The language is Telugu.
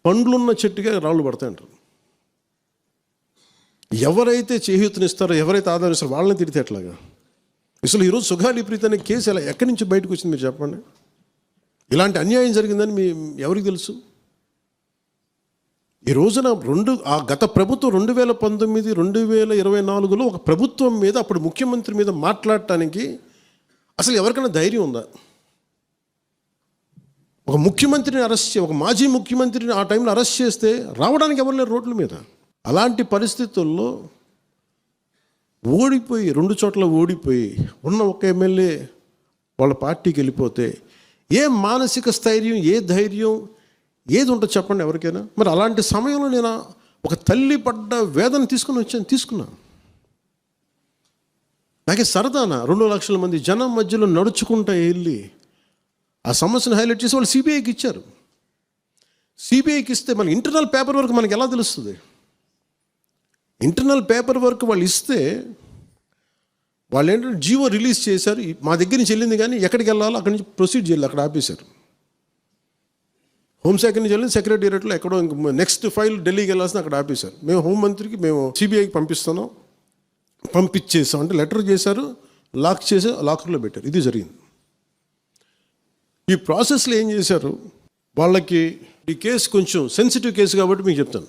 పండ్లున్న చెట్టుగా రాళ్ళు పడతాయంటారు. ఎవరైతే చేయూతనిస్తారో, ఎవరైతే ఆదరిస్తారో వాళ్ళని తిడితే ఎట్లాగా? అసలు ఈరోజు సుగాలి ప్రీతి అనే కేసు ఎలా ఎక్కడి నుంచి బయటకు వచ్చింది మీరు చెప్పండి. ఇలాంటి అన్యాయం జరిగిందని ఎవరికి తెలుసు? ఈ రోజున గత ప్రభుత్వం 2019, 2024లో ఒక ప్రభుత్వం మీద, అప్పుడు ముఖ్యమంత్రి మీద మాట్లాడటానికి అసలు ఎవరికైనా ధైర్యం ఉందా? ఒక ముఖ్యమంత్రిని ఒక మాజీ ముఖ్యమంత్రిని ఆ టైంలో అరెస్ట్ చేస్తే రావడానికి ఎవరు లేరు రోడ్ల మీద. అలాంటి పరిస్థితుల్లో ఓడిపోయి 2 చోట్ల ఓడిపోయి ఉన్న ఒక ఎమ్మెల్యే వాళ్ళ పార్టీకి వెళ్ళిపోతే ఏ మానసిక స్థైర్యం, ఏ ధైర్యం, ఏది ఉంటుంది చెప్పండి ఎవరికైనా? మరి అలాంటి సమయంలో నేను ఒక తల్లి పడ్డ వేదన తీసుకున్నా. నాకే సరదానా 2 లక్షల మంది జనం మధ్యలో నడుచుకుంటా వెళ్ళి ఆ సమస్యను హైలైట్ చేసి వాళ్ళు సిబిఐకి ఇచ్చారు. సిబిఐకి ఇస్తే మన ఇంటర్నల్ పేపర్ వర్క్ మనకి ఎలా తెలుస్తుంది? ఇంటర్నల్ పేపర్ వర్క్ వాళ్ళు ఇస్తే వాళ్ళు ఏంటంటే జీవో రిలీజ్ చేశారు. మా దగ్గర నుంచి వెళ్ళింది కానీ ఎక్కడికి వెళ్ళాలో అక్కడి నుంచి ప్రొసీడ్ చేయాలి, అక్కడ ఆపేశారు. హోంశాఖ నుంచి వెళ్ళింది సెక్రటేరియట్లో ఎక్కడో నెక్స్ట్ ఫైల్ ఢిల్లీకి వెళ్ళాల్సిన అక్కడ ఆపేశారు. మేము హోంమంత్రికి మేము సిబిఐకి పంపించేసాం అంటే లెటర్ చేశారు, లాక్ చేసి లాకర్లో పెట్టారు. ఇది జరిగింది. ఈ ప్రాసెస్లో ఏం చేశారు, వాళ్ళకి ఈ కేసు కొంచెం సెన్సిటివ్ కేసు కాబట్టి మీకు చెప్తాను.